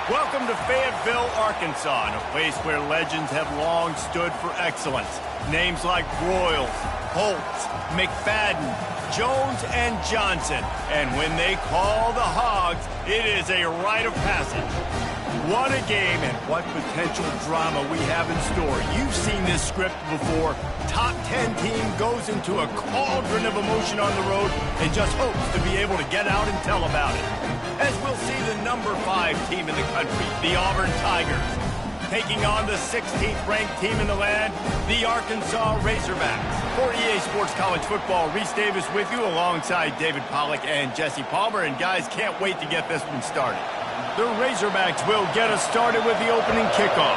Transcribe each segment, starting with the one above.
Welcome to Fayetteville, Arkansas, and a place where legends have long stood for excellence. Names like Broyles, Holtz, McFadden, Jones, and Johnson. And when they call the Hogs, it is a rite of passage. What a game and what potential drama we have in store. You've seen this script before. Top 10 team goes into a cauldron of emotion on the road and just hopes to be able to get out and tell about it. As we'll see the number 5 team in the country, the Auburn Tigers, taking on the 16th ranked team in the land, the Arkansas Razorbacks. For EA Sports College Football, Reese Davis with you alongside David Pollack and Jesse Palmer. And guys, can't wait to get this one started. The Razorbacks will get us started with the opening kickoff.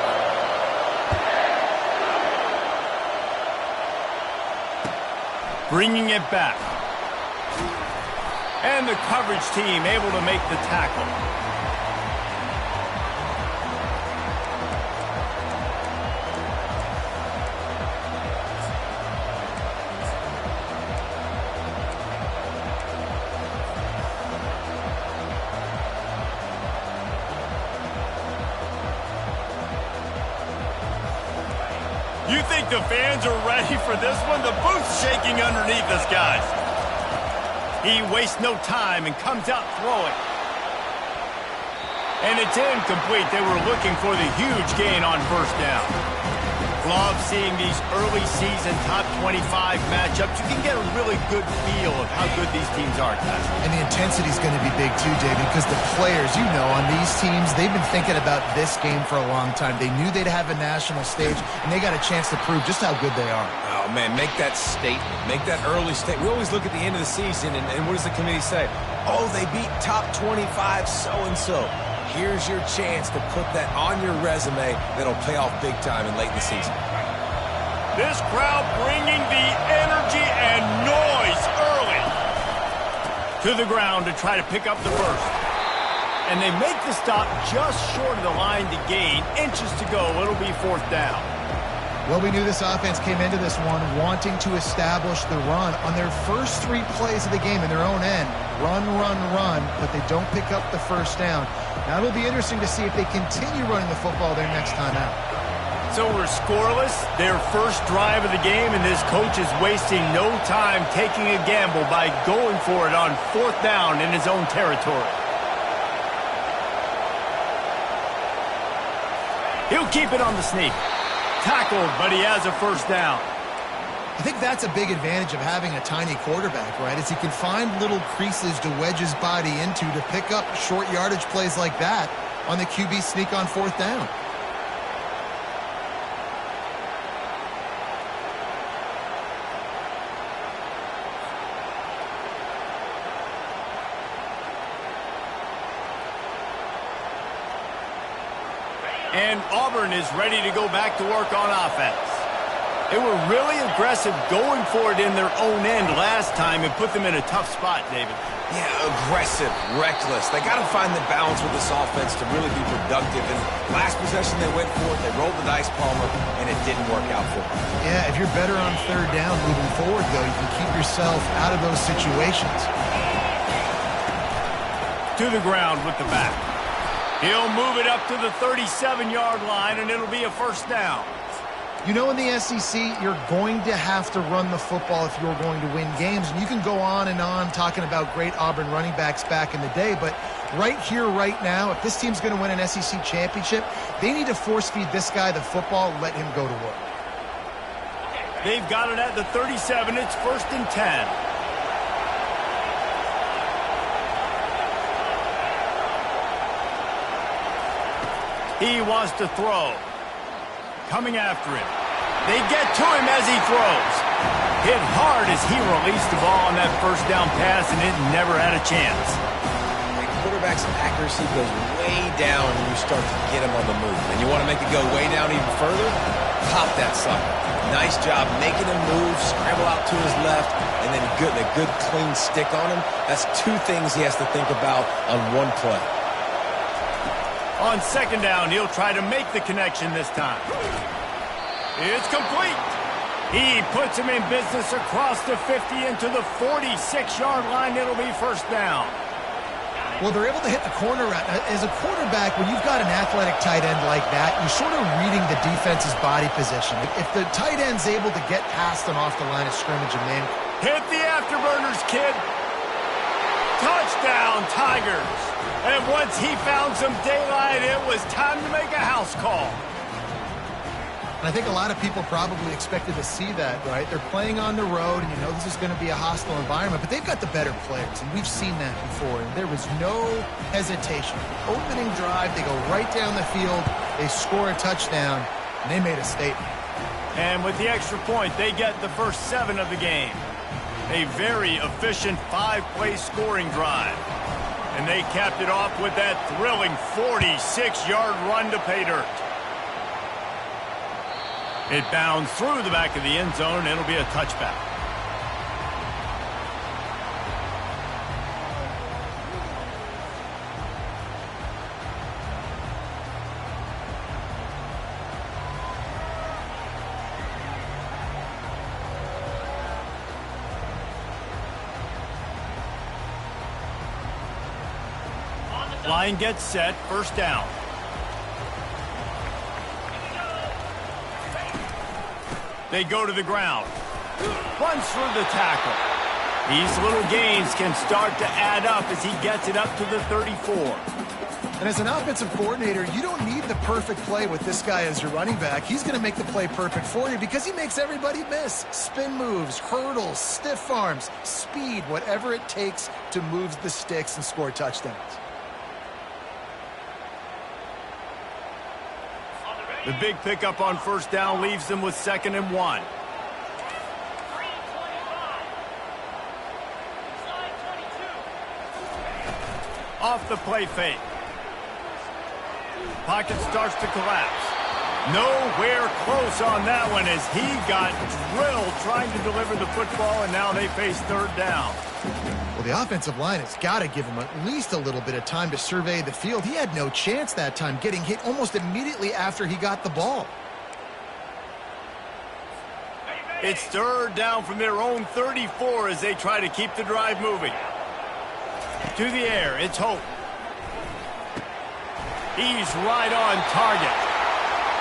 Bringing it back. And the coverage team able to make the tackle. You think the fans are ready for this one? The booth's shaking underneath us, guys. He wastes no time and comes out throwing. And it's incomplete. They were looking for the huge gain on first down. Love seeing these early season top 25 matchups. You can get a really good feel of how good these teams are, guys. And the intensity is going to be big too, David, because the players, you know, on these teams, they've been thinking about this game for a long time. They knew they'd have a national stage, and they got a chance to prove just how good they are. Oh, man, make that statement. Make that early statement. We always look at the end of the season, and what does the committee say? Oh, they beat top 25 so-and-so. Here's your chance to put that on your resume that'll pay off big time in late in the season. This crowd bringing the energy and noise early. To the ground to try to pick up the first. And they make the stop just short of the line to gain. Inches to go. It'll be fourth down. Well, we knew this offense came into this one wanting to establish the run on their first 3 plays of the game in their own end. Run, run, run, but they don't pick up the first down. Now it'll be interesting to see if they continue running the football their next time out. So we're scoreless, their first drive of the game, and this coach is wasting no time taking a gamble by going for it on fourth down in his own territory. He'll keep it on the sneak. Tackled, but he has a first down. I think that's a big advantage of having a tiny quarterback, right? Is he can find little creases to wedge his body into to pick up short yardage plays like that on the QB sneak on fourth down. And Auburn is ready to go back to work on offense. They were really aggressive going for it in their own end last time and put them in a tough spot, David. Yeah, aggressive, reckless. They got to find the balance with this offense to really be productive. And last possession they went for it, they rolled the dice, Palmer, and it didn't work out for them. Yeah, if you're better on third down moving forward, though, you can keep yourself out of those situations. To the ground with the back. He'll move it up to the 37-yard line, and it'll be a first down. You know, in the SEC, you're going to have to run the football if you're going to win games. And you can go on and on talking about great Auburn running backs back in the day, but right here, right now, if this team's going to win an SEC championship, they need to force-feed this guy the football and let him go to work. They've got it at the 37. It's first and 10. He wants to throw. Coming after him. They get to him as he throws. Hit hard as he released the ball on that first down pass, and it never had a chance. The quarterback's accuracy goes way down when you start to get him on the move. And you want to make it go way down even further? Pop that sucker. Nice job making him move, scramble out to his left, and then a good clean stick on him. That's 2 things he has to think about on one play. On second down, he'll try to make the connection this time. It's complete. He puts him in business across the 50 into the 46-yard line. It'll be first down. Well, they're able to hit the corner route. As a quarterback, when you've got an athletic tight end like that, you're sort of reading the defense's body position. If the tight end's able to get past them off the line of scrimmage and man. Hit the afterburners, kid. Touchdown, Tigers. And once he found some daylight, it was time to make a house call. And I think a lot of people probably expected to see that, right? They're playing on the road, and you know this is going to be a hostile environment, but they've got the better players, and we've seen that before, and there was no hesitation. Opening drive, they go right down the field, they score a touchdown, and they made a statement. And with the extra point, they get the first 7 of the game. A very efficient 5-play scoring drive. And they capped it off with that thrilling 46-yard run to pay dirt. It bounds through the back of the end zone, and it'll be a touchback. Line gets set, first down. They go to the ground. Runs through the tackle. These little gains can start to add up as he gets it up to the 34. And as an offensive coordinator, you don't need the perfect play with this guy as your running back. He's going to make the play perfect for you because he makes everybody miss. Spin moves, hurdles, stiff arms, speed, whatever it takes to move the sticks and score touchdowns. The big pickup on first down leaves them with 2nd and 1. Off the play fake. Pocket starts to collapse. Nowhere close on that one as he got drilled trying to deliver the football, and now they face 3rd down. Well, the offensive line has got to give him at least a little bit of time to survey the field. He had no chance that time, getting hit almost immediately after he got the ball. It's 3rd down from their own 34 as they try to keep the drive moving. To the air, it's Hope. He's right on target.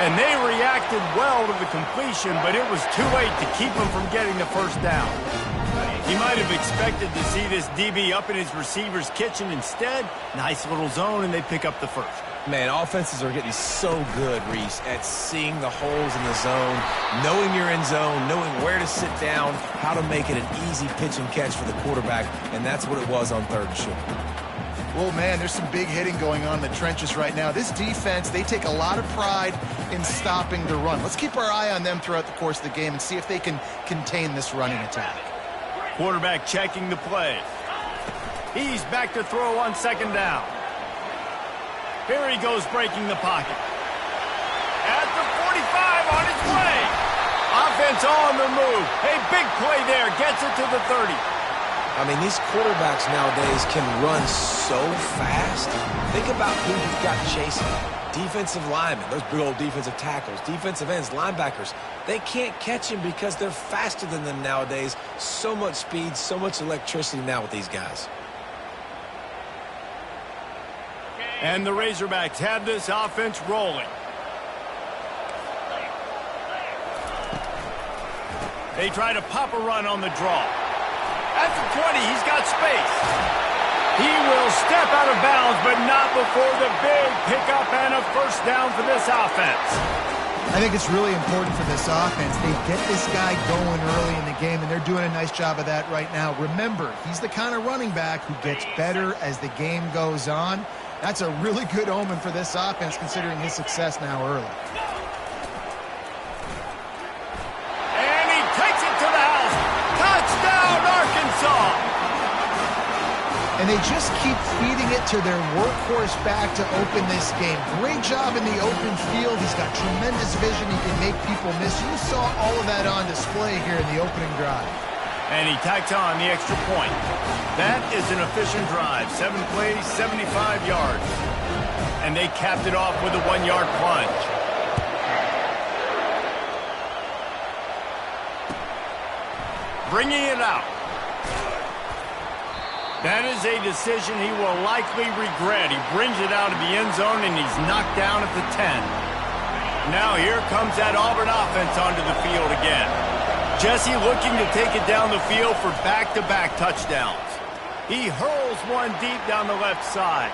And they reacted well to the completion, but it was too late to keep him from getting the first down. He might have expected to see this DB up in his receiver's kitchen. Instead, nice little zone, and they pick up the first. Man, offenses are getting so good, Reese, at seeing the holes in the zone, knowing you're in zone, knowing where to sit down, how to make it an easy pitch and catch for the quarterback, and that's what it was on 3rd and short. Well, man, there's some big hitting going on in the trenches right now. This defense, they take a lot of pride in stopping the run. Let's keep our eye on them throughout the course of the game and see if they can contain this running attack. Quarterback checking the play. He's back to throw on 2nd down. Here he goes breaking the pocket. At the 45 on his way. Offense on the move. A big play there. Gets it to the 30. I mean, these quarterbacks nowadays can run so fast. Think about who you've got chasing. Defensive linemen, those big old defensive tackles, defensive ends, linebackers. They can't catch him because they're faster than them nowadays. So much speed, so much electricity now with these guys. And the Razorbacks have this offense rolling. They try to pop a run on the draw. At the 20, he's got space. He will step out of bounds, but not before the big pickup and a first down for this offense. I think it's really important for this offense. They get this guy going early in the game, and they're doing a nice job of that right now. Remember, he's the kind of running back who gets better as the game goes on. That's a really good omen for this offense, considering his success now early. And he takes it to the house. Touchdown, Arkansas! And they just keep feeding it to their workhorse back to open this game. Great job in the open field. He's got tremendous vision. He can make people miss. You saw all of that on display here in the opening drive. And he tacked on the extra point. That is an efficient drive. 7 plays, 75 yards. And they capped it off with a 1-yard plunge. Bringing it out. That is a decision he will likely regret. He brings it out of the end zone, and he's knocked down at the 10. Now here comes that Auburn offense onto the field again. Jesse looking to take it down the field for back-to-back touchdowns. He hurls one deep down the left side.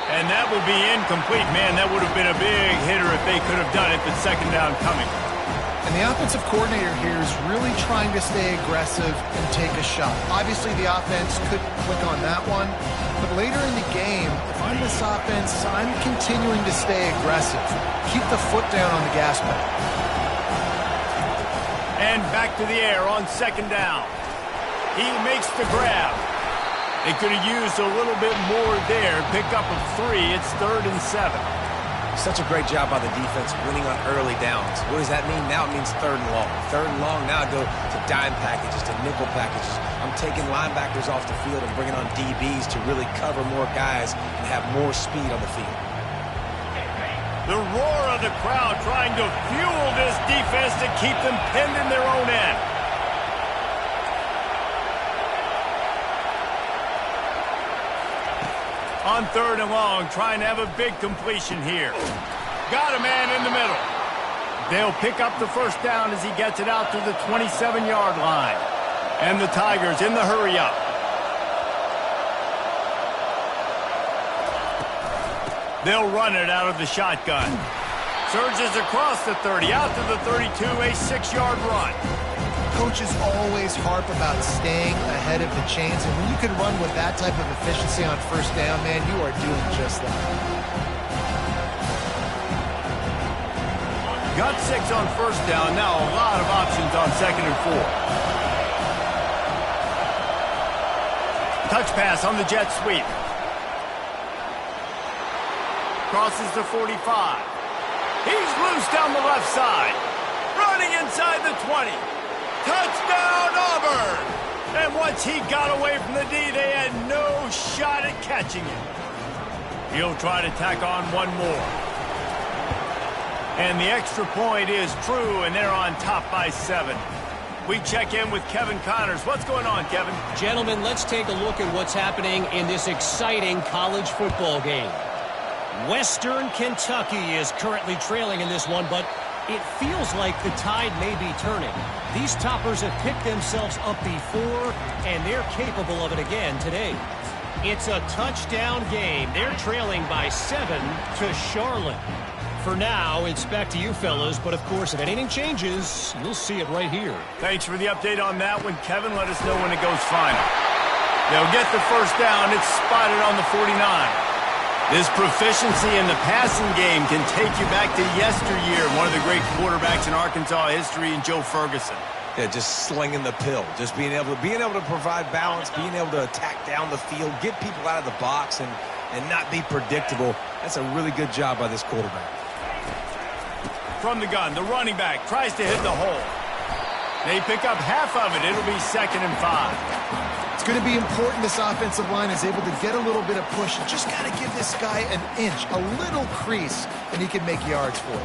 And that will be incomplete. Man, that would have been a big hitter if they could have done it, but second down coming. And the offensive coordinator here is really trying to stay aggressive and take a shot. Obviously, the offense couldn't click on that one. But later in the game, if I'm this offense, I'm continuing to stay aggressive. Keep the foot down on the gas pedal. And back to the air on second down. He makes the grab. They could have used a little bit more there. Pick up of 3. It's 3rd and 7. Such a great job by the defense winning on early downs. What does that mean? Now it means 3rd and long. 3rd and long, now I go to dime packages, to nickel packages. I'm taking linebackers off the field and bringing on DBs to really cover more guys and have more speed on the field. The roar of the crowd trying to fuel this defense to keep them pinned in their own end. On 3rd and long, trying to have a big completion here. Got a man in the middle. They'll pick up the first down as he gets it out to the 27-yard line. And the Tigers in the hurry-up. They'll run it out of the shotgun. Surges across the 30, out to the 32, a 6-yard run. Coaches always harp about staying ahead of the chains, and when you can run with that type of efficiency on first down, man, you are doing just that. Got 6 on first down, now a lot of options on 2nd and 4. Touch pass on the jet sweep. Crosses the 45. He's loose down the left side. Running inside the 20. Touchdown, Auburn! And once he got away from the D, they had no shot at catching him. He'll try to tack on one more. And the extra point is true, and they're on top by 7. We check in with Kevin Connors. What's going on, Kevin? Gentlemen, let's take a look at what's happening in this exciting college football game. Western Kentucky is currently trailing in this one, but it feels like the tide may be turning. These toppers have picked themselves up before, and they're capable of it again today. It's a touchdown game. They're trailing by 7 to Charlotte. For now, it's back to you fellas, but of course, if anything changes, you'll see it right here. Thanks for the update on that one, Kevin. Let us know when it goes final. They'll get the first down. It's spotted on the 49. This proficiency in the passing game can take you back to yesteryear, one of the great quarterbacks in Arkansas history, and Joe Ferguson. Yeah, just slinging the pill, just being able to provide balance, being able to attack down the field, get people out of the box, and not be predictable. That's a really good job by this quarterback. From the gun, the running back tries to hit the hole. They pick up half of it. It'll be 2nd and 5. It's going to be important this offensive line is able to get a little bit of push. You just got to give this guy an inch, a little crease, and he can make yards for it.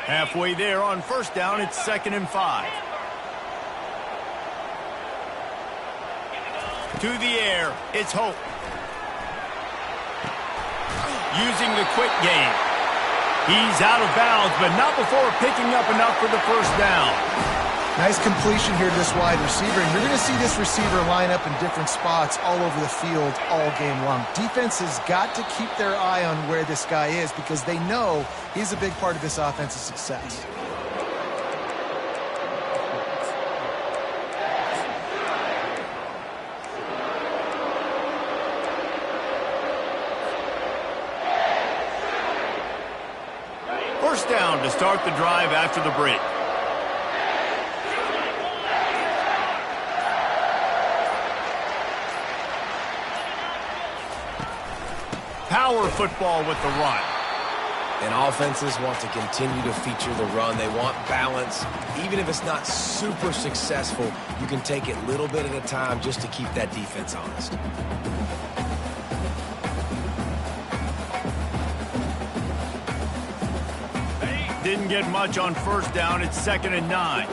Halfway there on first down, it's 2nd and 5. To the air, it's Hope. Using the quick game. He's out of bounds, but not before picking up enough for the first down. Nice completion here to this wide receiver, and you're going to see this receiver line up in different spots all over the field all game long. Defense has got to keep their eye on where this guy is because they know he's a big part of this offense's success. First down to start the drive after the break. Power football with the run. And offenses want to continue to feature the run. They want balance. Even if it's not super successful, you can take it little bit at a time just to keep that defense honest. didn't get much on first down. It's 2nd and 9.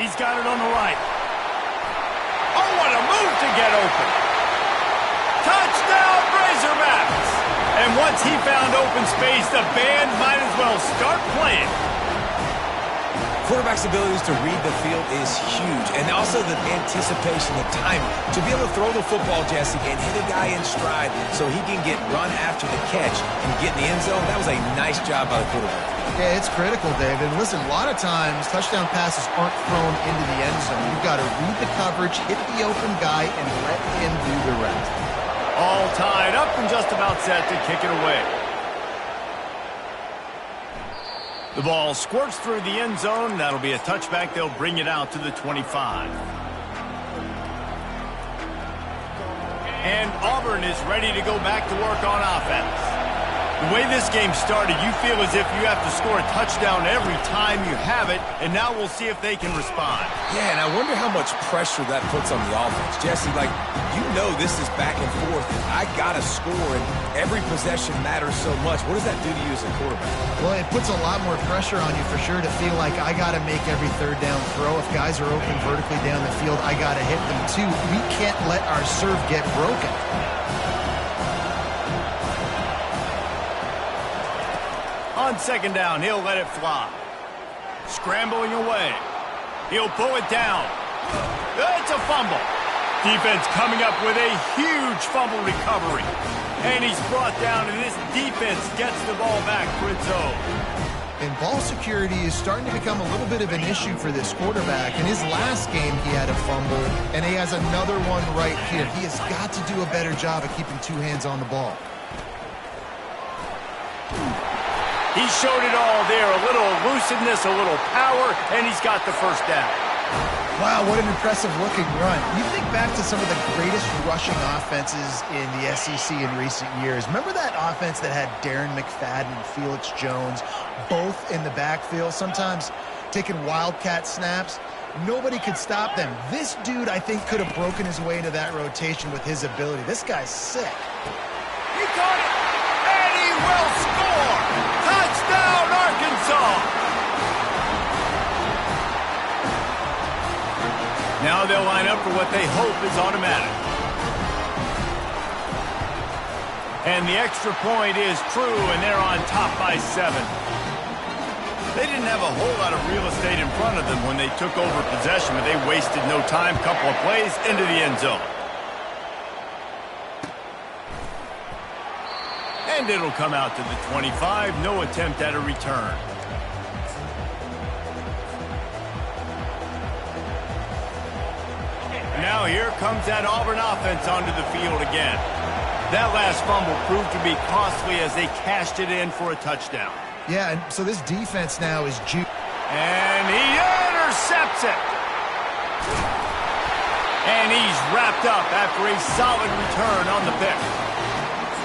He's got it on the right. Oh, what a move to get open. Touchdown, Razorbacks! And once he found open space, the band might as well start playing. Quarterback's abilities to read the field is huge, and also the anticipation, the timing. To be able to throw the football, Jesse, and hit a guy in stride so he can get run after the catch and get in the end zone, that was a nice job by the quarterback. Yeah, it's critical, David. Listen, a lot of times touchdown passes aren't thrown into the end zone. You've got to read the coverage, hit the open guy, and let him do the rest. All tied up and just about set to kick it away. The ball squirts through the end zone. That'll be a touchback. They'll bring it out to the 25. And Auburn is ready to go back to work on offense. The way this game started, you feel as if you have to score a touchdown every time you have it, and now we'll see if they can respond. Yeah, and I wonder how much pressure that puts on the offense. Jesse, you know this is back and forth. I got to score, and every possession matters so much. What does that do to you as a quarterback? Well, it puts a lot more pressure on you for sure to feel like I got to make every third down throw. If guys are open vertically down the field, I got to hit them too. We can't let our serve get broken. On 2nd down, he'll let it fly. Scrambling away. He'll pull it down. It's a fumble. Defense coming up with a huge fumble recovery. And he's brought down, and this defense gets the ball back for its own. And ball security is starting to become a little bit of an issue for this quarterback. In his last game, he had a fumble, and he has another one right here. He has got to do a better job of keeping two hands on the ball. He showed it all there, a little elusiveness, a little power, and he's got the first down. Wow, what an impressive-looking run. You think back to some of the greatest rushing offenses in the SEC in recent years. Remember that offense that had Darren McFadden and Felix Jones both in the backfield, sometimes taking wildcat snaps? Nobody could stop them. This dude, I think, could have broken his way into that rotation with his ability. This guy's sick. He got it, and he will score! Touchdown, Arkansas! Now they'll line up for what they hope is automatic. And the extra point is true, and they're on top by 7. They didn't have a whole lot of real estate in front of them when they took over possession, but they wasted no time. Couple of plays into the end zone. And it'll come out to the 25. No attempt at a return. Now here comes that Auburn offense onto the field again. That last fumble proved to be costly as they cashed it in for a touchdown. Yeah, and so this defense now is juiced. And he intercepts it. And he's wrapped up after a solid return on the pick.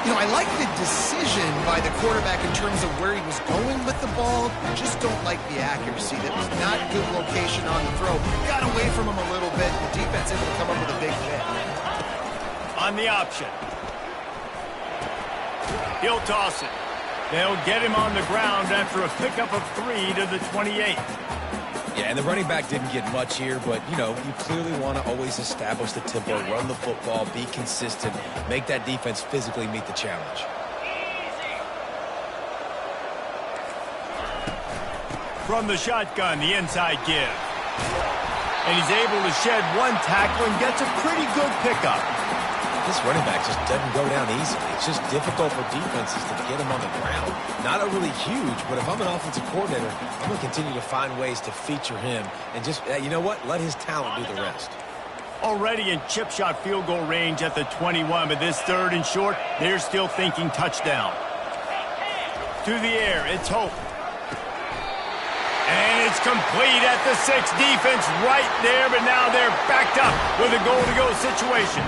You know, I like the decision by the quarterback in terms of where he was going with the ball. I just don't like the accuracy. That was not good location on the throw. Got away from him a little bit. The defense able to come up with a big hit. On the option. He'll toss it. They'll get him on the ground after a pickup of 3 to the 28. Yeah, and the running back didn't get much here, but, you clearly want to always establish the tempo, run the football, be consistent, make that defense physically meet the challenge. From the shotgun, the inside give. And he's able to shed one tackle and gets a pretty good pickup. This running back just doesn't go down easily. It's just difficult for defenses to get him on the ground. Not overly huge, but if I'm an offensive coordinator, I'm going to continue to find ways to feature him and just, you know what, let his talent do the rest. Already in chip shot field goal range at the 21, but this 3rd and short, they're still thinking touchdown. To the air, it's Hope. And it's complete at the 6. Defense right there, but now they're backed up with a goal-to-go situation.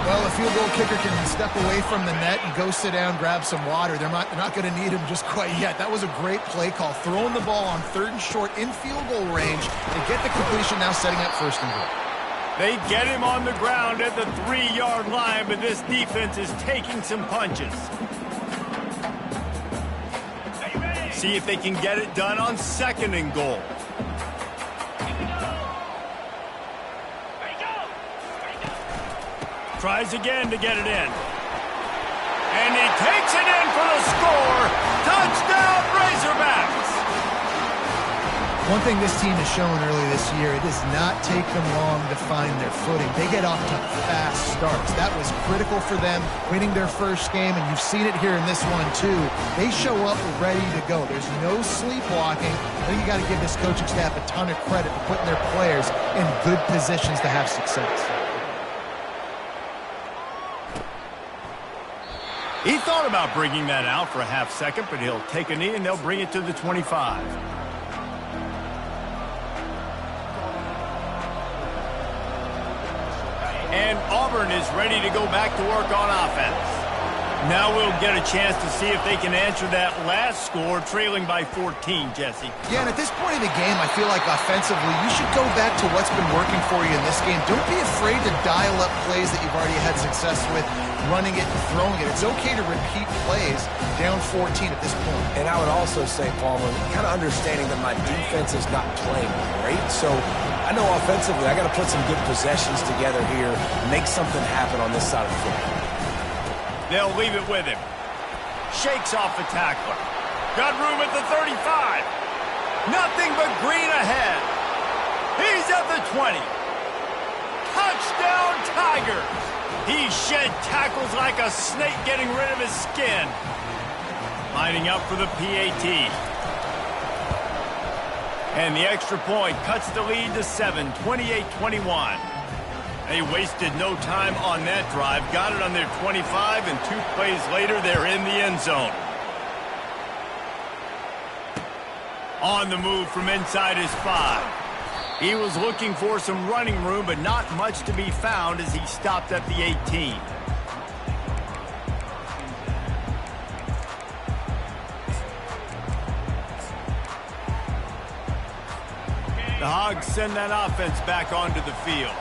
Well, a field goal kicker can step away from the net and go sit down, grab some water. They're not going to need him just quite yet. That was a great play call. Throwing the ball on 3rd and short in field goal range to get the completion, now setting up 1st and goal. They get him on the ground at the 3-yard line, but this defense is taking some punches. See if they can get it done on 2nd and goal. Tries again to get it in. And he takes it in for the score. Touchdown, Razorbacks! One thing this team has shown early this year, it does not take them long to find their footing. They get off to fast starts. That was critical for them winning their first game, and you've seen it here in this one too. They show up ready to go. There's no sleepwalking. I think you got to give this coaching staff a ton of credit for putting their players in good positions to have success. He thought about bringing that out for a half second, but he'll take a knee and they'll bring it to the 25. And Auburn is ready to go back to work on offense. Now we'll get a chance to see if they can answer that last score, trailing by 14, Jesse. Yeah, and at this point in the game, I feel like offensively, you should go back to what's been working for you in this game. Don't be afraid to dial up plays that you've already had success with, running it and throwing it. It's okay to repeat plays down 14 at this point. And I would also say, Palmer, kind of understanding that my defense is not playing great, so I know offensively I got to put some good possessions together here, make something happen on this side of the football. They'll leave it with him. Shakes off the tackler. Got room at the 35. Nothing but green ahead. He's at the 20. Touchdown, Tigers. He shed tackles like a snake getting rid of his skin. Lining up for the PAT. And the extra point cuts the lead to 7, 28-21. They wasted no time on that drive. Got it on their 25, and 2 plays later, they're in the end zone. On the move from inside his 5. He was looking for some running room, but not much to be found as he stopped at the 18. The Hogs send that offense back onto the field.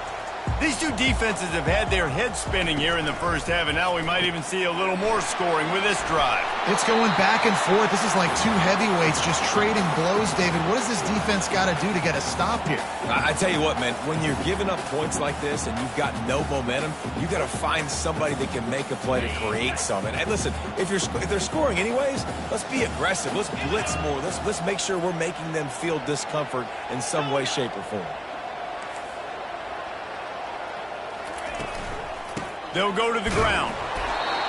These two defenses have had their heads spinning here in the first half, and now we might even see a little more scoring with this drive. It's going back and forth. This is like two heavyweights just trading blows, David. What does this defense got to do to get a stop here? I tell you what, man, when you're giving up points like this and you've got no momentum, you got to find somebody that can make a play to create something. And listen, if they're scoring anyways, let's be aggressive. Let's blitz more. Let's make sure we're making them feel discomfort in some way, shape, or form. They'll go to the ground.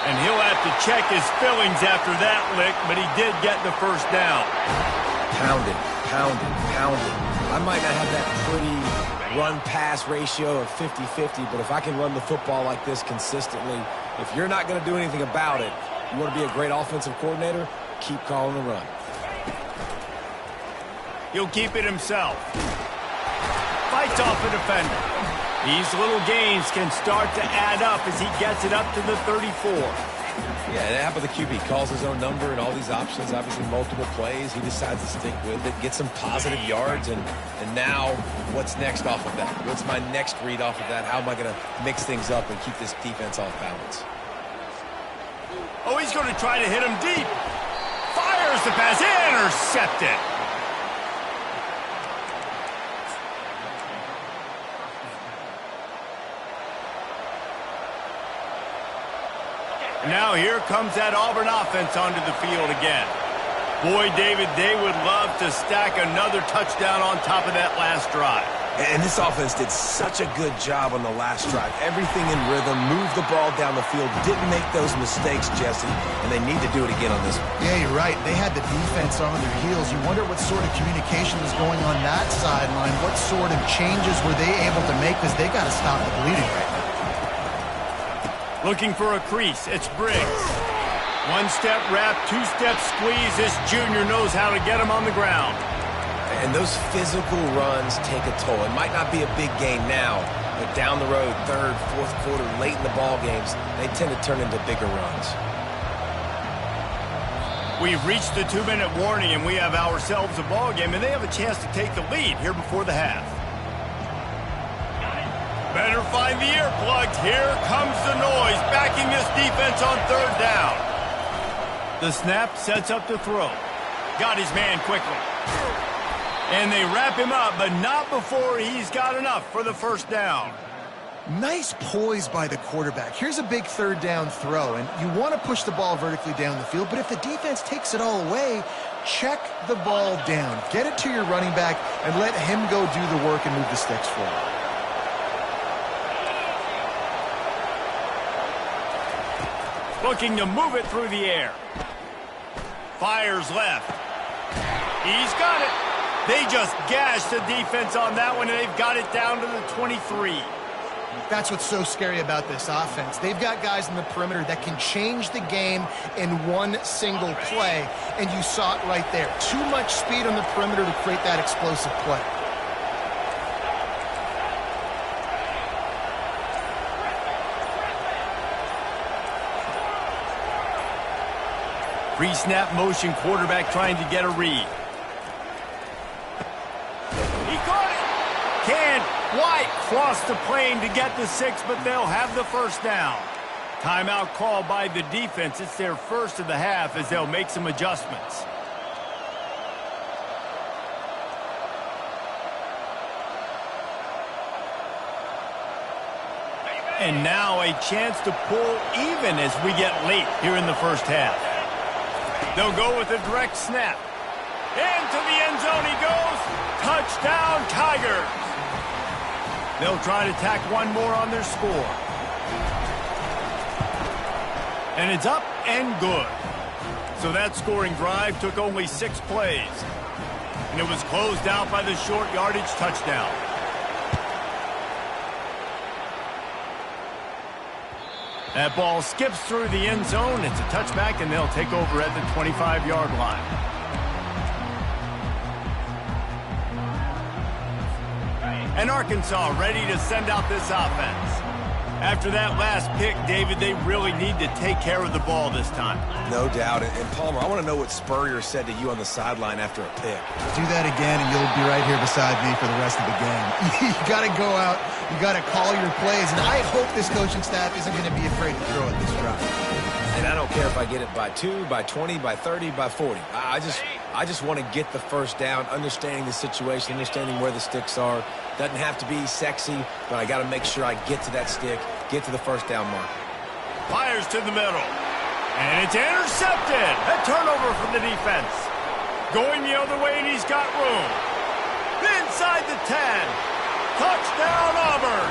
And he'll have to check his fillings after that lick, but he did get the first down. Pounded, pounded, pounded. I might not have that pretty run-pass ratio of 50-50, but if I can run the football like this consistently, if you're not going to do anything about it, you want to be a great offensive coordinator, keep calling the run. He'll keep it himself. Fights off a defender. These little gains can start to add up as he gets it up to the 34. Yeah, and how about the QB? Calls his own number and all these options, obviously multiple plays. He decides to stick with it, get some positive yards, and now what's next off of that? What's my next read off of that? How am I going to mix things up and keep this defense off balance? Oh, he's going to try to hit him deep. Fires the pass, intercepted. Now here comes that Auburn offense onto the field again. Boy, David, they would love to stack another touchdown on top of that last drive. And this offense did such a good job on the last drive. Everything in rhythm, moved the ball down the field, didn't make those mistakes, Jesse, and they need to do it again on this one. Yeah, you're right. They had the defense on their heels. You wonder what sort of communication was going on that sideline. What sort of changes were they able to make, because they got to stop the bleeding right now. Looking for a crease, it's Briggs. One-step wrap, two-step squeeze. This junior knows how to get him on the ground. And those physical runs take a toll. It might not be a big gain now, but down the road, third, fourth quarter, late in the ball games, they tend to turn into bigger runs. We've reached the 2-minute warning, and we have ourselves a ball game, and they have a chance to take the lead here before the half. Better find the earplugs. Here comes the noise, backing this defense on third down. The snap sets up the throw. Got his man quickly. And they wrap him up, but not before he's got enough for the first down. Nice poise by the quarterback. Here's a big third down throw, and you want to push the ball vertically down the field, but if the defense takes it all away, check the ball down. Get it to your running back and let him go do the work and move the sticks forward. Looking to move it through the air. Fires left. He's got it. They just gashed the defense on that one, and they've got it down to the 23. That's what's so scary about this offense. They've got guys in the perimeter that can change the game in one single play, and you saw it right there. Too much speed on the perimeter to create that explosive play. Pre-snap motion quarterback trying to get a read. He caught it. Can't quite cross the plane to get the 6, but they'll have the first down. Timeout called by the defense. It's their first of the half as they'll make some adjustments. And now a chance to pull even as we get late here in the first half. They'll go with a direct snap. Into the end zone he goes. Touchdown, Tigers. They'll try to tack one more on their score. And it's up and good. So that scoring drive took only 6 plays. And it was closed out by the short yardage touchdown. That ball skips through the end zone. It's a touchback, and they'll take over at the 25-yard line. And Arkansas ready to send out this offense. After that last pick, David, they really need to take care of the ball this time. No doubt. And Palmer, I want to know what Spurrier said to you on the sideline after a pick. Do that again, and you'll be right here beside me for the rest of the game. You got to go out. You got to call your plays, and I hope this coaching staff isn't going to be afraid to throw at this drive. And I don't care if I get it by 2, by 20, by 30, by 40. I just want to get the first down, understanding the situation, understanding where the sticks are. Doesn't have to be sexy, but I got to make sure I get to that stick, get to the first down mark. Fires to the middle. And it's intercepted. A turnover from the defense. Going the other way, and he's got room. Inside the 10. Touchdown, Auburn.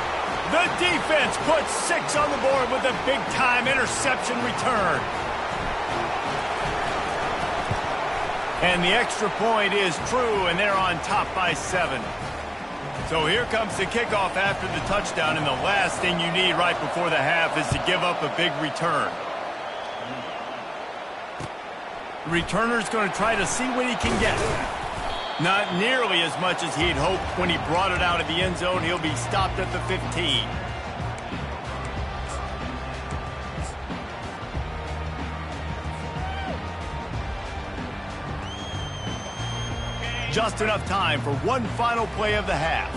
The defense puts 6 on the board with a big-time interception return. And the extra point is true, and they're on top by 7. So here comes the kickoff after the touchdown, and the last thing you need right before the half is to give up a big return. The returner's going to try to see what he can get. Not nearly as much as he'd hoped when he brought it out of the end zone. He'll be stopped at the 15. Just enough time for one final play of the half.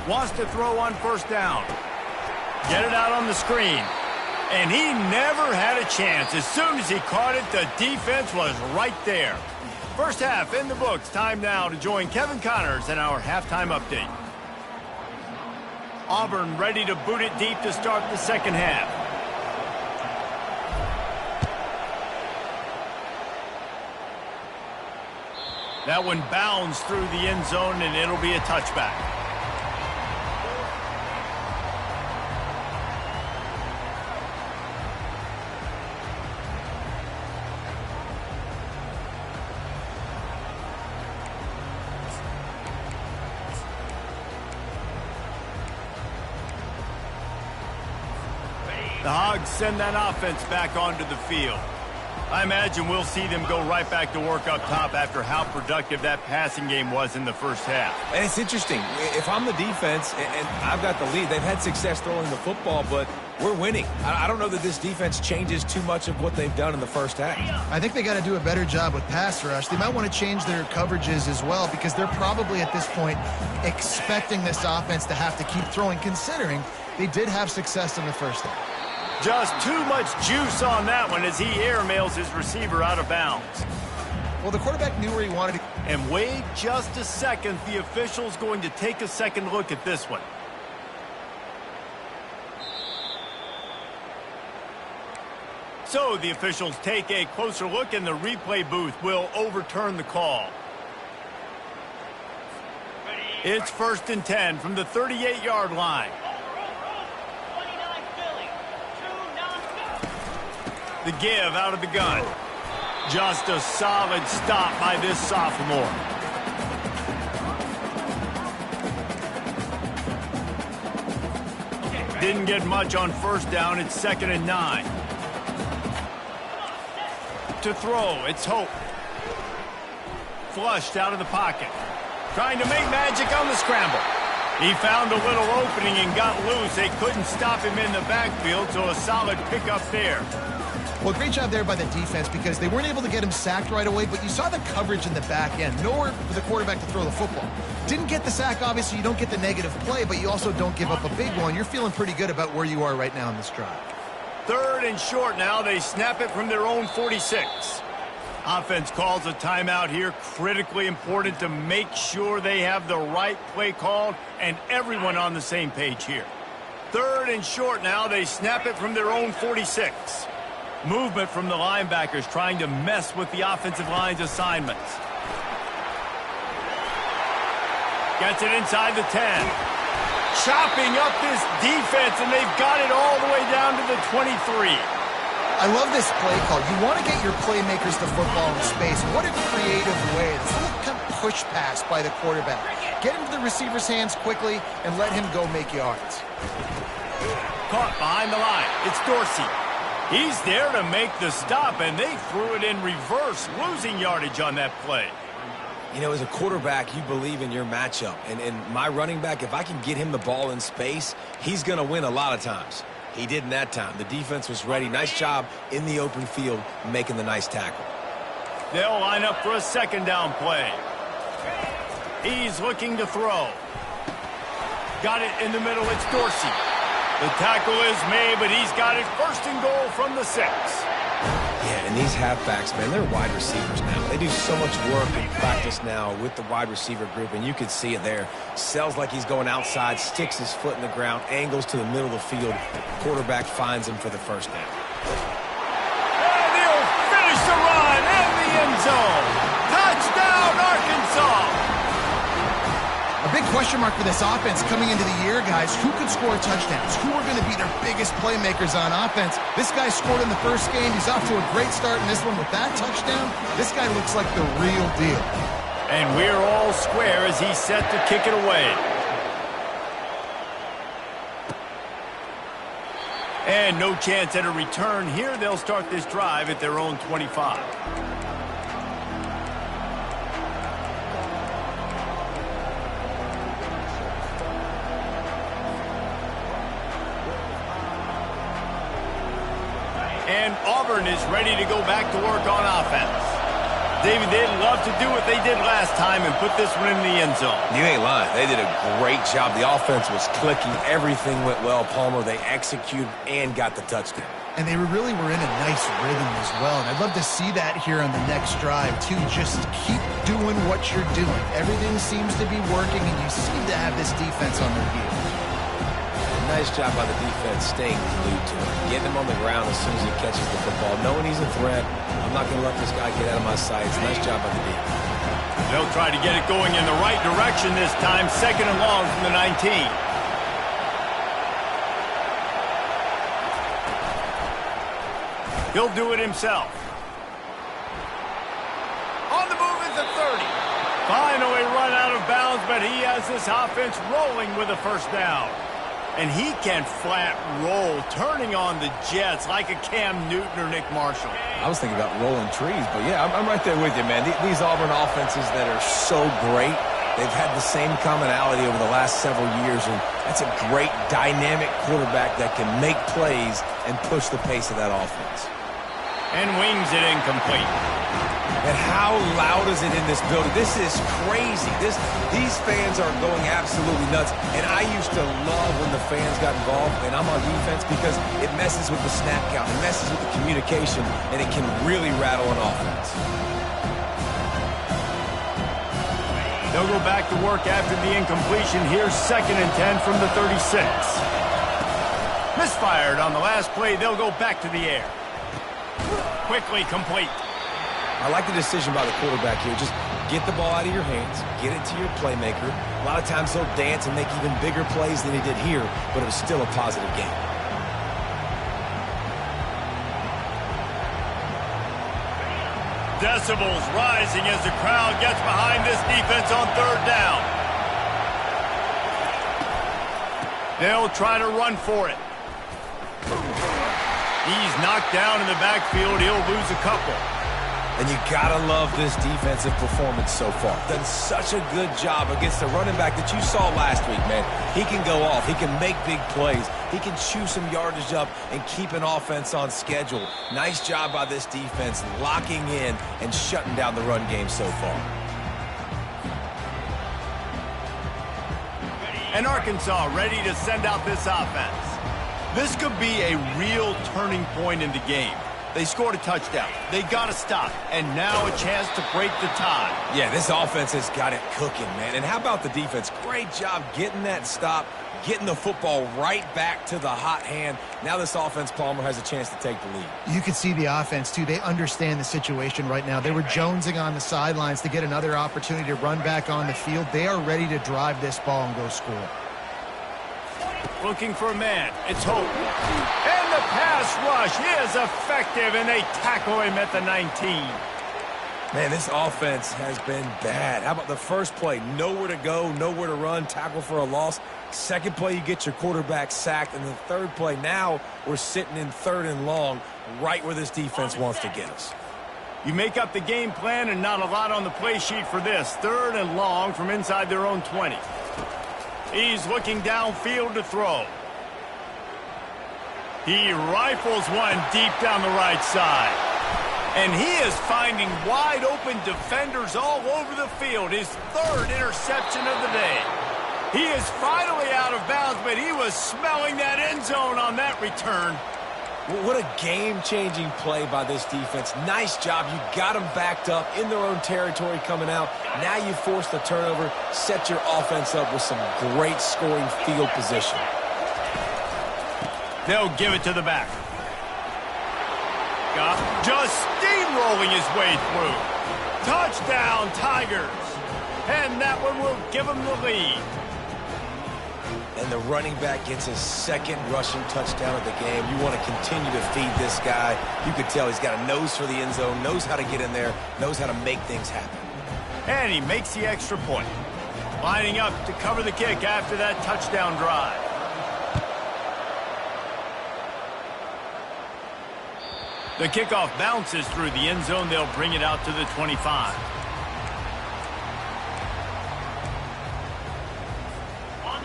Wants to throw on first down. Get it out on the screen. And he never had a chance. As soon as he caught it, the defense was right there. First half in the books. Time now to join Kevin Connors in our halftime update. Auburn ready to boot it deep to start the second half. That one bounds through the end zone, and it'll be a touchback. The Hogs send that offense back onto the field. I imagine we'll see them go right back to work up top after how productive that passing game was in the first half. And it's interesting. If I'm the defense and I've got the lead, they've had success throwing the football, but we're winning. I don't know that this defense changes too much of what they've done in the first half. I think they got to do a better job with pass rush. They might want to change their coverages as well because they're probably at this point expecting this offense to have to keep throwing, considering they did have success in the first half. Just too much juice on that one as he airmails his receiver out of bounds. Well, the quarterback knew where he wanted to. And wait just a second. The official's going to take a second look at this one. So the officials take a closer look and the replay booth will overturn the call. It's 1st and 10 from the 38-yard line. The give out of the gun. Just a solid stop by this sophomore. Didn't get much on first down. It's 2nd and 9. To throw, it's Hope. Flushed out of the pocket. Trying to make magic on the scramble. He found a little opening and got loose. They couldn't stop him in the backfield, so a solid pickup there. Well, great job there by the defense because they weren't able to get him sacked right away, but you saw the coverage in the back end. Nowhere for the quarterback to throw the football. Didn't get the sack, obviously. You don't get the negative play, but you also don't give up a big one. You're feeling pretty good about where you are right now in this drive. 3rd and short now. They snap it from their own 46. Offense calls a timeout here. Critically important to make sure they have the right play called and everyone on the same page here. 3rd and short now. They snap it from their own 46. Movement from the linebackers trying to mess with the offensive line's assignments. Gets it inside the 10. Chopping up this defense, and they've got it all the way down to the 23. I love this play call. You want to get your playmakers to football in space. What a creative way. This little kind of push pass by the quarterback. Get into the receiver's hands quickly and let him go make yards. Caught behind the line. It's Dorsey. He's there to make the stop, and they threw it in reverse, losing yardage on that play. You know, as a quarterback, you believe in your matchup. And my running back, if I can get him the ball in space, he's going to win a lot of times. He didn't that time. The defense was ready. Nice job in the open field making the nice tackle. They'll line up for a 2nd down play. He's looking to throw. Got it in the middle. It's Dorsey. The tackle is made, but he's got it 1st and goal from the 6. Yeah, and these halfbacks, man, they're wide receivers now. They do so much work in practice now with the wide receiver group, and you can see it there. Sells like he's going outside, sticks his foot in the ground, angles to the middle of the field. Quarterback finds him for the 1st down. And he'll finish the run in the end zone. Touchdown, Arkansas! A big question mark for this offense coming into the year, guys. Who could score touchdowns? Who are going to be their biggest playmakers on offense? This guy scored in the first game. He's off to a great start in this one with that touchdown. This guy looks like the real deal. And we're all square as he's set to kick it away. And no chance at a return here. They'll start this drive at their own 25. And Auburn is ready to go back to work on offense. David, they'd love to do what they did last time and put this one in the end zone. You ain't lying. They did a great job. The offense was clicking. Everything went well. Palmer, they executed and got the touchdown. And they really were in a nice rhythm as well. And I'd love to see that here on the next drive, too. Just keep doing what you're doing. Everything seems to be working, and you seem to have this defense on their heels. Nice job by the defense staying glued to him, getting him on the ground as soon as he catches the football, knowing he's a threat. I'm not going to let this guy get out of my sights. Nice job by the defense. They'll try to get it going in the right direction this time. 2nd and long from the 19. He'll do it himself. On the move is the 30. Finally run out of bounds, but he has this offense rolling with a 1st down. And he can flat roll, turning on the Jets like a Cam Newton or Nick Marshall. I was thinking about rolling trees, but yeah, I'm right there with you, man. These Auburn offenses that are so great, they've had the same commonality over the last several years, and that's a great dynamic quarterback that can make plays and push the pace of that offense. And wings it incomplete. And how loud is it in this building? This is crazy. These fans are going absolutely nuts. And I used to love when the fans got involved, and I'm on defense, because it messes with the snap count, it messes with the communication, and it can really rattle an offense. They'll go back to work after the incompletion. Here's 2nd and 10 from the 36. Misfired on the last play. They'll go back to the air. Quickly complete. I like the decision by the quarterback here. Just get the ball out of your hands, get it to your playmaker. A lot of times he'll dance and make even bigger plays than he did here, but it was still a positive game. Decibels rising as the crowd gets behind this defense on 3rd down. They'll try to run for it. He's knocked down in the backfield. He'll lose a couple. And you gotta love this defensive performance so far. Done such a good job against the running back that you saw last week, man. He can go off. He can make big plays. He can chew some yardage up and keep an offense on schedule. Nice job by this defense locking in and shutting down the run game so far. And Arkansas ready to send out this offense. This could be a real turning point in the game. They scored a touchdown. They got to stop. And now a chance to break the tie. Yeah, this offense has got it cooking, man. And how about the defense? Great job getting that stop, getting the football right back to the hot hand. Now this offense, Palmer, has a chance to take the lead. You can see the offense, too. They understand the situation right now. They were jonesing on the sidelines to get another opportunity to run back on the field. They are ready to drive this ball and go score. Looking for a man. It's Hope. And the pass rush is effective, and they tackle him at the 19. Man, this offense has been bad. How about the first play? Nowhere to go, nowhere to run, tackle for a loss. Second play, you get your quarterback sacked. And the third play, now we're sitting in 3rd and long, right where this defense wants to get us. You make up the game plan, and not a lot on the play sheet for this. 3rd and long from inside their own 20. He's looking downfield to throw. He rifles one deep down the right side. And he is finding wide open defenders all over the field. His 3rd interception of the day. He is finally out of bounds, but he was smelling that end zone on that return. What a game-changing play by this defense. Nice job. You got them backed up in their own territory coming out. Now you force the turnover, set your offense up with some great scoring field position. They'll give it to the back. Just steamrolling his way through. Touchdown, Tigers. And that one will give them the lead. And the running back gets his 2nd rushing touchdown of the game. You want to continue to feed this guy. You could tell he's got a nose for the end zone, knows how to get in there, knows how to make things happen. And he makes the extra point. Lining up to cover the kick after that touchdown drive. The kickoff bounces through the end zone. They'll bring it out to the 25.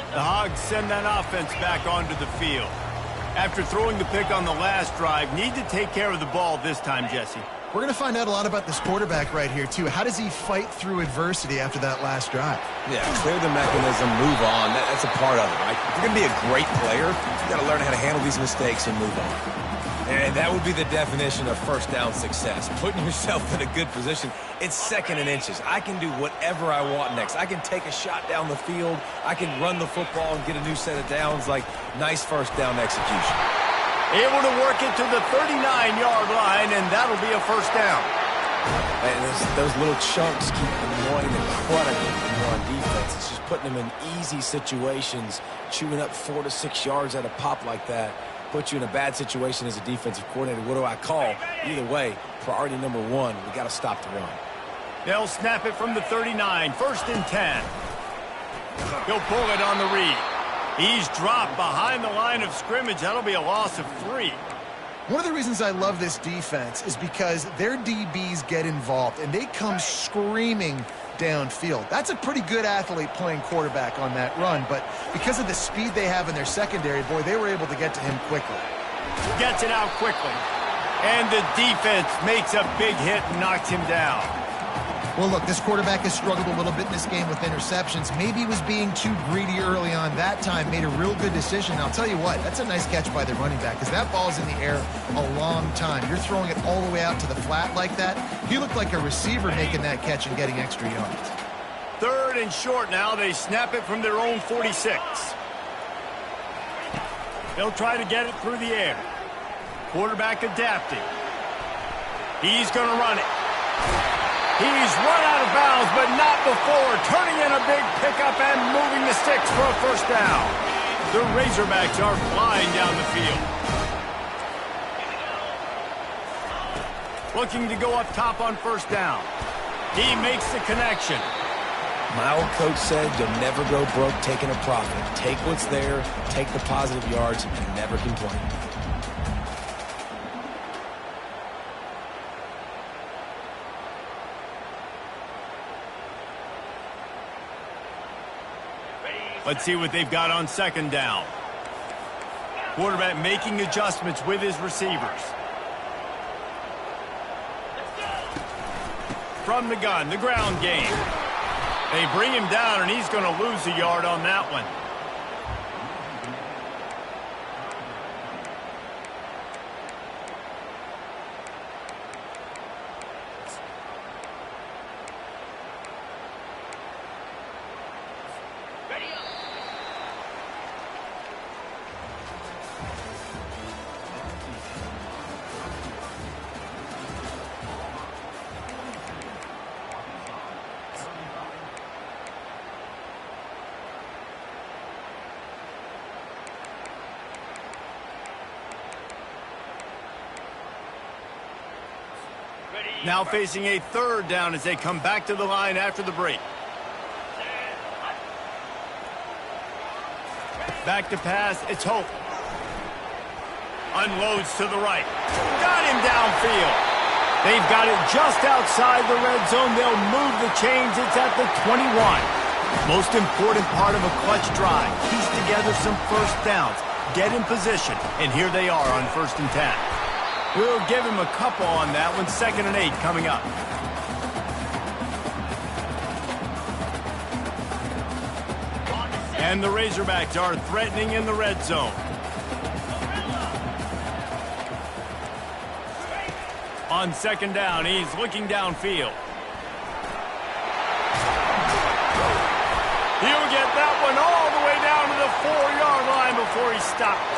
The Hogs send that offense back onto the field. After throwing the pick on the last drive, need to take care of the ball this time, Jesse. We're going to find out a lot about this quarterback right here, too. How does he fight through adversity after that last drive? Yeah, clear the mechanism, move on. That's a part of it, right? If you're going to be a great player, you've got to learn how to handle these mistakes and move on. And that would be the definition of first down success. Putting yourself in a good position. It's 2nd and inches. I can do whatever I want next. I can take a shot down the field. I can run the football and get a new set of downs. Like, nice first down execution. Able to work it to the 39-yard line, and that'll be a first down. And those little chunks keep annoying and cluttering when you're on defense. It's just putting them in easy situations, chewing up 4 to 6 yards at a pop like that. Put you in a bad situation as a defensive coordinator. What do I call? Either way, priority number 1, we got to stop the run. They'll snap it from the 39, 1st and 10. He'll pull it on the read. He's dropped behind the line of scrimmage. That'll be a loss of 3. One of the reasons I love this defense is because their DBs get involved, and they come screaming downfield. That's a pretty good athlete playing quarterback on that run, but because of the speed they have in their secondary, boy, they were able to get to him quickly. Gets it out quickly. And the defense makes a big hit and knocks him down. Well, look, this quarterback has struggled a little bit in this game with interceptions. Maybe he was being too greedy early on. That time made a real good decision. I'll tell you what, that's a nice catch by the running back because that ball's in the air a long time. You're throwing it all the way out to the flat like that. He looked like a receiver making that catch and getting extra yards. 3rd and short now. They snap it from their own 46. They'll try to get it through the air. Quarterback adapting. He's going to run it. He's run out of bounds, but not before turning in a big pickup and moving the sticks for a first down. The Razorbacks are flying down the field. Looking to go up top on first down. He makes the connection. My old coach said you'll never go broke taking a profit. Take what's there, take the positive yards, and never complain. Let's see what they've got on second down. Quarterback making adjustments with his receivers. From the gun, the ground game. They bring him down, and he's going to lose a yard on that one. Now facing a 3rd down as they come back to the line after the break. Back to pass, it's Hope. Unloads to the right. Got him downfield. They've got it just outside the red zone. They'll move the chains. It's at the 21. Most important part of a clutch drive. Piece together some first downs. Get in position. And here they are on 1st and 10. We'll give him a couple on that one. 2nd and 8 coming up. And the Razorbacks are threatening in the red zone. On 2nd down, he's looking downfield. He'll get that one all the way down to the 4-yard line before he stopped.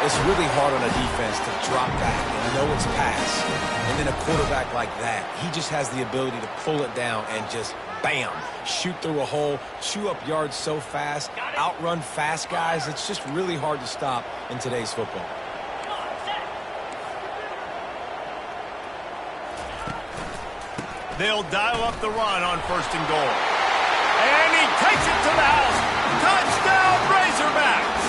It's really hard on a defense to drop back and know it's pass. And then a quarterback like that, he just has the ability to pull it down and just, bam, shoot through a hole, chew up yards so fast, outrun fast guys. It's just really hard to stop in today's football. They'll dial up the run on 1st and goal. And he takes it to the house. Touchdown, Razorbacks!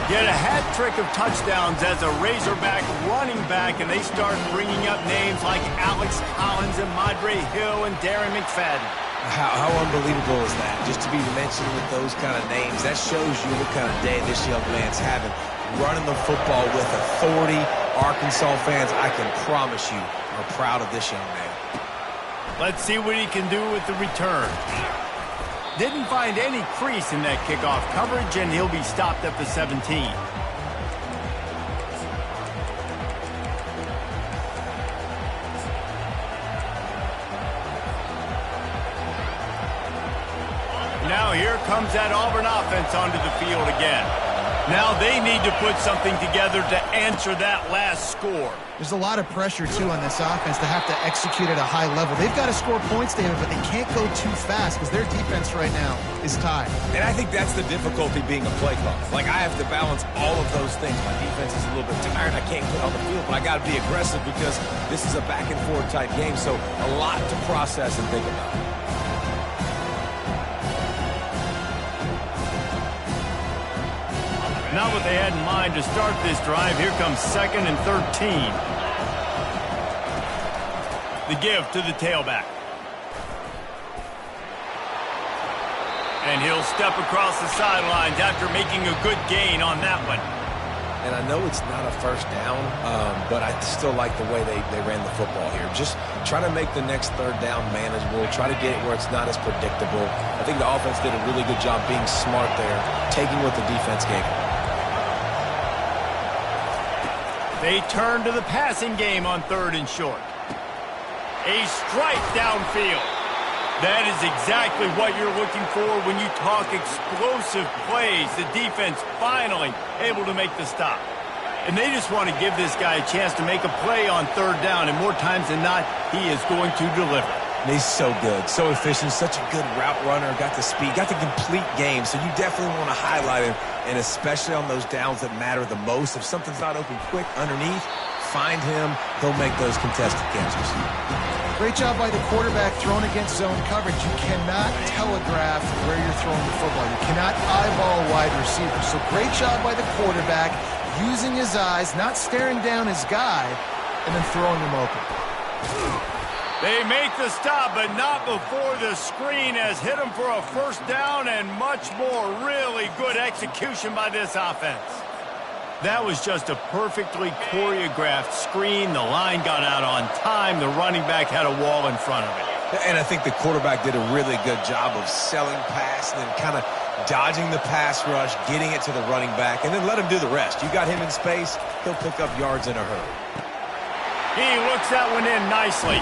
Get a hat trick of touchdowns as a Razorback running back, and they start bringing up names like Alex Collins and Madre Hill and Darren McFadden. How unbelievable is that? Just to be mentioned with those kind of names, that shows you what kind of day this young man's having. Running the football with authority. Arkansas fans, I can promise you, are proud of this young man. Let's see what he can do with the return. Didn't find any crease in that kickoff coverage, and he'll be stopped at the 17. Now here comes that Auburn offense onto the field again. Now they need to put something together to answer that last score. There's a lot of pressure, too, on this offense to have to execute at a high level. They've got to score points, David, but they can't go too fast because their defense right now is tied. And I think that's the difficulty being a play caller. Like, I have to balance all of those things. My defense is a little bit tired. I can't get on the field, but I got to be aggressive because this is a back-and-forth type game, so a lot to process and think about. Not what they had in mind to start this drive. Here comes 2nd and 13. The give to the tailback. And he'll step across the sidelines after making a good gain on that one. And I know it's not a first down, but I still like the way they ran the football here. Just try to make the next 3rd down manageable. Try to get it where it's not as predictable. I think the offense did a really good job being smart there, taking what the defense gave them. They turn to the passing game on 3rd and short. A strike downfield. That is exactly what you're looking for when you talk explosive plays. The defense finally able to make the stop. And they just want to give this guy a chance to make a play on 3rd down, and more times than not, he is going to deliver. And he's so good, so efficient, such a good route runner, got the speed, got the complete game, so you definitely want to highlight him, and especially on those downs that matter the most. If something's not open quick underneath, find him, he'll make those contested catches. Great job by the quarterback thrown against zone coverage. You cannot telegraph where you're throwing the football. You cannot eyeball a wide receiver. So great job by the quarterback using his eyes, not staring down his guy, and then throwing him open. They make the stop, but not before the screen has hit him for a 1st down and much more. Really good execution by this offense. That was just a perfectly choreographed screen. The line got out on time. The running back had a wall in front of it. And I think the quarterback did a really good job of selling pass and then kind of dodging the pass rush, getting it to the running back, and then let him do the rest. You got him in space, he'll pick up yards in a hurry. He looks that one in nicely.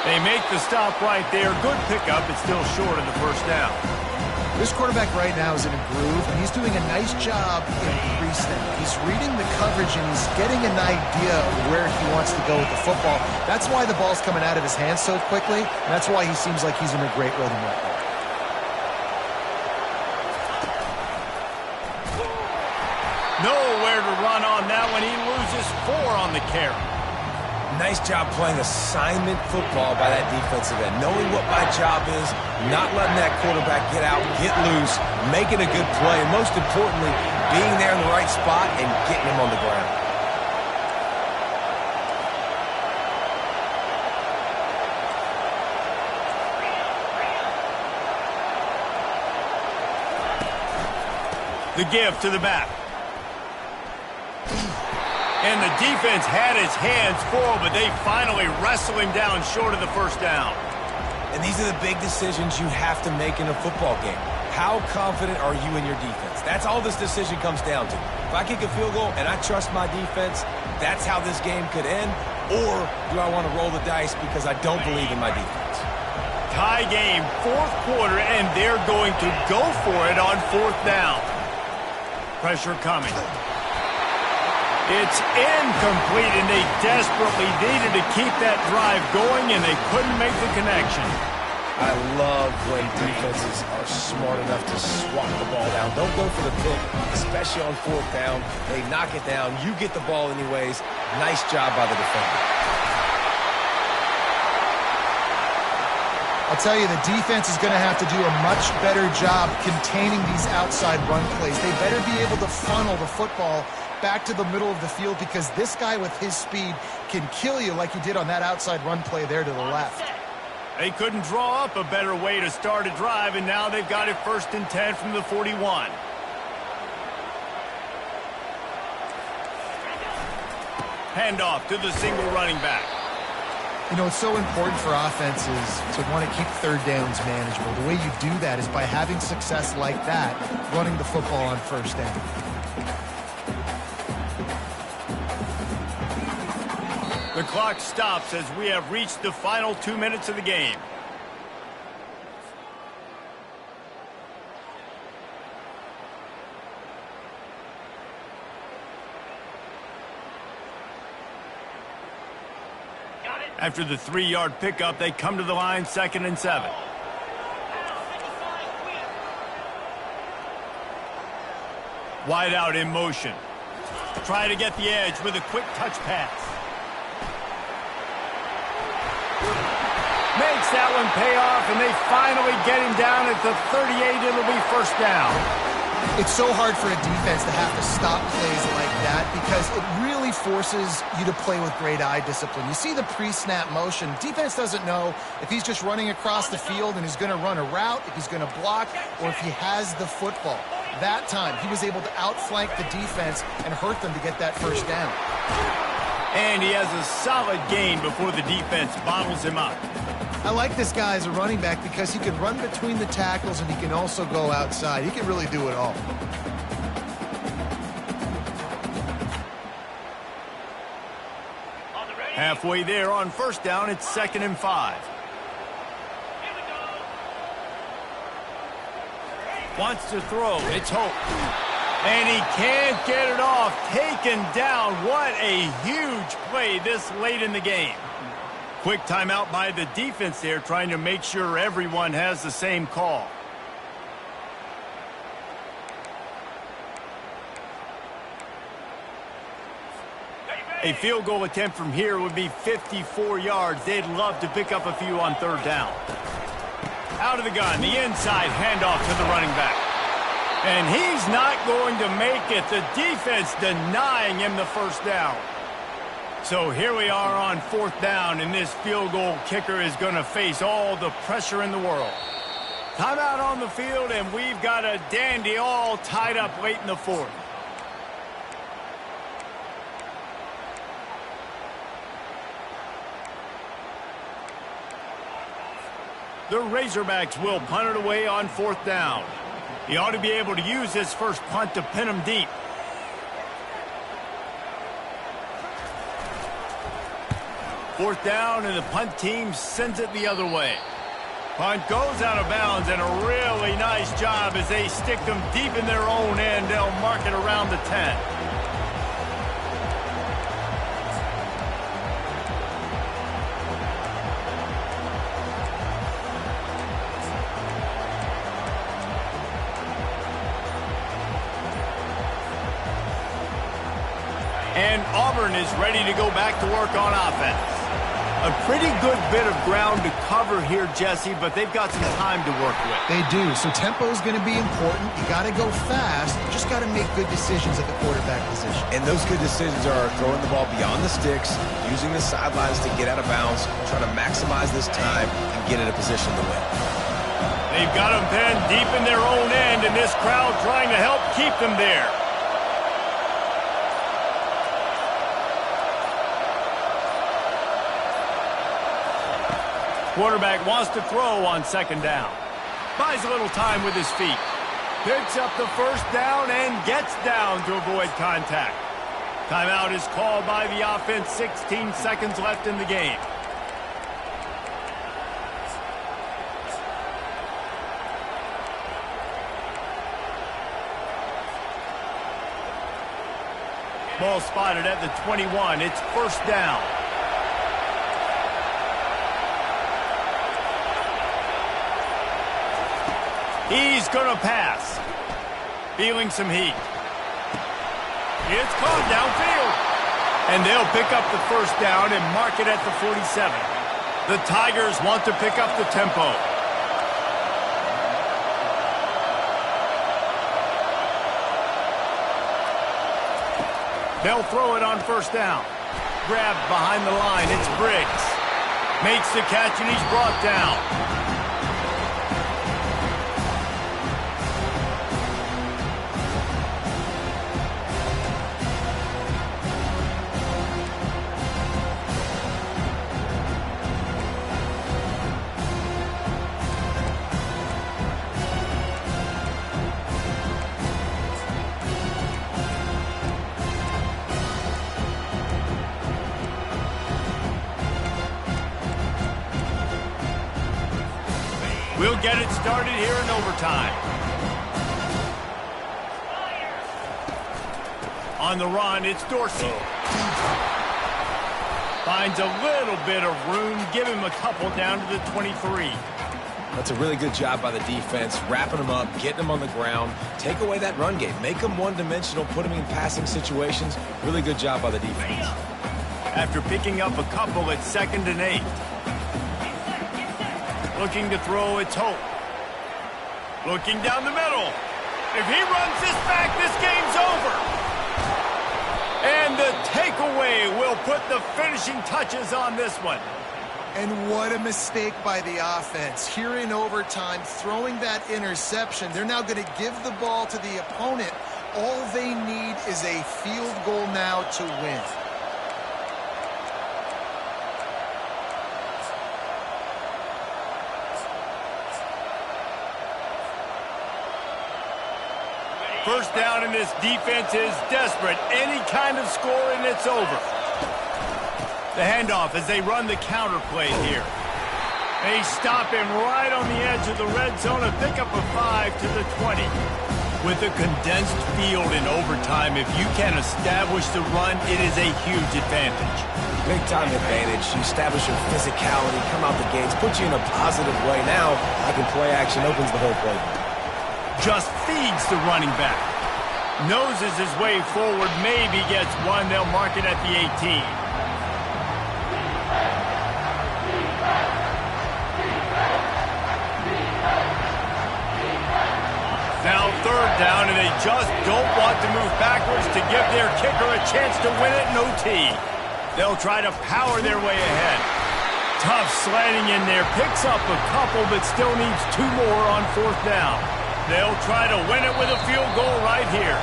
They make the stop right there. Good pickup. It's still short of the 1st down. This quarterback right now is in a groove, and he's doing a nice job in pre-snap. He's reading the coverage, and he's getting an idea of where he wants to go with the football. That's why the ball's coming out of his hands so quickly, and that's why he seems like he's in a great rhythm right now. Nowhere to run on that one. He loses 4 on the carry. Nice job playing assignment football by that defensive end. Knowing what my job is, not letting that quarterback get out, get loose, making a good play, and most importantly, being there in the right spot and getting him on the ground. The give to the back. And the defense had his hands full, but they finally wrestle him down short of the 1st down. And these are the big decisions you have to make in a football game. How confident are you in your defense? That's all this decision comes down to. If I kick a field goal and I trust my defense, that's how this game could end. Or do I want to roll the dice because I don't believe in my defense? Tie game, 4th quarter, and they're going to go for it on 4th down. Pressure coming. It's incomplete, and they desperately needed to keep that drive going, and they couldn't make the connection. I love when defenses are smart enough to swat the ball down. Don't go for the pick, especially on 4th down. They knock it down. You get the ball anyways. Nice job by the defender. I'll tell you, the defense is going to have to do a much better job containing these outside run plays. They better be able to funnel the football back to the middle of the field, because this guy with his speed can kill you like he did on that outside run play there to the left. They couldn't draw up a better way to start a drive, and now they've got it 1st and 10 from the 41. Handoff to the single running back. You know, it's so important for offenses to want to keep 3rd downs manageable. The way you do that is by having success like that, running the football on 1st down. The clock stops as we have reached the final 2 minutes of the game. After the 3-yard pickup, they come to the line 2nd and 7. Wide out in motion. Try to get the edge with a quick touch pass. Makes that one pay off, and they finally get him down at the 38. It'll be 1st down. It's so hard for a defense to have to stop plays like that because it really forces you to play with great eye discipline. You see the pre-snap motion. Defense doesn't know if he's just running across the field and he's going to run a route, if he's going to block, or if he has the football. That time, he was able to outflank the defense and hurt them to get that first down. And he has a solid gain before the defense bottles him up. I like this guy as a running back because he can run between the tackles and he can also go outside. He can really do it all. Halfway there on first down, it's 2nd and 5. Wants to throw. It's Hope. And he can't get it off. Taken down. What a huge play this late in the game. Quick timeout by the defense there, trying to make sure everyone has the same call. A field goal attempt from here would be 54 yards. They'd love to pick up a few on 3rd down. Out of the gun, the inside handoff to the running back. And he's not going to make it. The defense denying him the first down. So here we are on 4th down, and this field goal kicker is going to face all the pressure in the world. Timeout on the field, and we've got a dandy all tied up late in the 4th. The Razorbacks will punt it away on 4th down. He ought to be able to use his first punt to pin him deep. Fourth down, and the punt team sends it the other way. Punt goes out of bounds, and a really nice job as they stick them deep in their own end. They'll mark it around the 10. And Auburn is ready to go back to work on offense. A pretty good bit of ground to cover here, Jesse, but they've got some time to work with. They do. So tempo is going to be important. You got to go fast. You just got to make good decisions at the quarterback position. And those good decisions are throwing the ball beyond the sticks, using the sidelines to get out of bounds, trying to maximize this time and get in a position to win. They've got them pinned deep in their own end, and this crowd trying to help keep them there. Quarterback wants to throw on 2nd down. Buys a little time with his feet. Picks up the first down and gets down to avoid contact. Timeout is called by the offense. 16 seconds left in the game. Ball spotted at the 21. It's 1st down. He's going to pass. Feeling some heat. It's caught downfield. And they'll pick up the first down and mark it at the 47. The Tigers want to pick up the tempo. They'll throw it on 1st down. Grabbed behind the line. It's Briggs. Makes the catch and he's brought down. We'll get it started here in overtime. On the run, it's Dorsey. Finds a little bit of room. Give him a couple down to the 23. That's a really good job by the defense, wrapping them up, getting them on the ground. Take away that run game. Make them one-dimensional, put them in passing situations. Really good job by the defense. After picking up a couple, it's 2nd and 8. Looking to throw, it's Hope. Looking down the middle. If he runs this back, this game's over. And the takeaway will put the finishing touches on this one. And what a mistake by the offense. Here in overtime, throwing that interception, they're now going to give the ball to the opponent. All they need is a field goal now to win. First down, and this defense is desperate. Any kind of score, and it's over. The handoff as they run the counter play here. They stop him right on the edge of the red zone and pick up a 5 to the 20. With a condensed field in overtime, if you can establish the run, it is a huge advantage. Big-time advantage. You establish your physicality, come out the gates, put you in a positive way. Now, play action opens the whole play. Just feeds the running back. Noses his way forward, maybe gets one. They'll mark it at the 18. Now third down, and they just don't want to move backwards to give their kicker a chance to win it in OT. They'll try to power their way ahead. Tough slanting in there, picks up a couple, but still needs 2 more on fourth down. They'll try to win it with a field goal right here.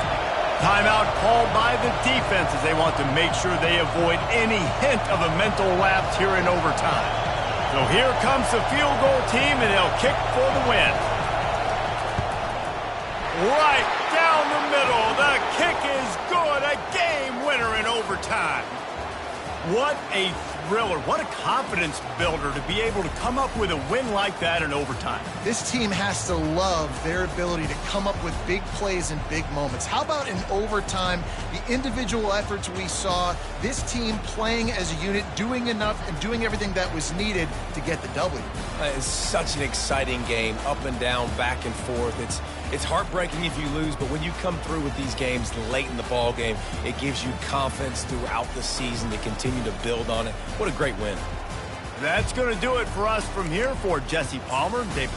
Timeout called by the defense as they want to make sure they avoid any hint of a mental lapse here in overtime. So here comes the field goal team, and they'll kick for the win. Right down the middle. The kick is good. A game winner in overtime. What a thriller. What a confidence builder to be able to come up with a win like that in overtime. This team has to love their ability to come up with big plays and big moments. How about in overtime, the individual efforts we saw, this team playing as a unit, doing enough and doing everything that was needed to get the W. It's such an exciting game, up and down, back and forth. It's heartbreaking if you lose, but when you come through with these games late in the ball game, it gives you confidence throughout the season to continue to build on it. What a great win. That's going to do it for us from here. For Jesse Palmer, David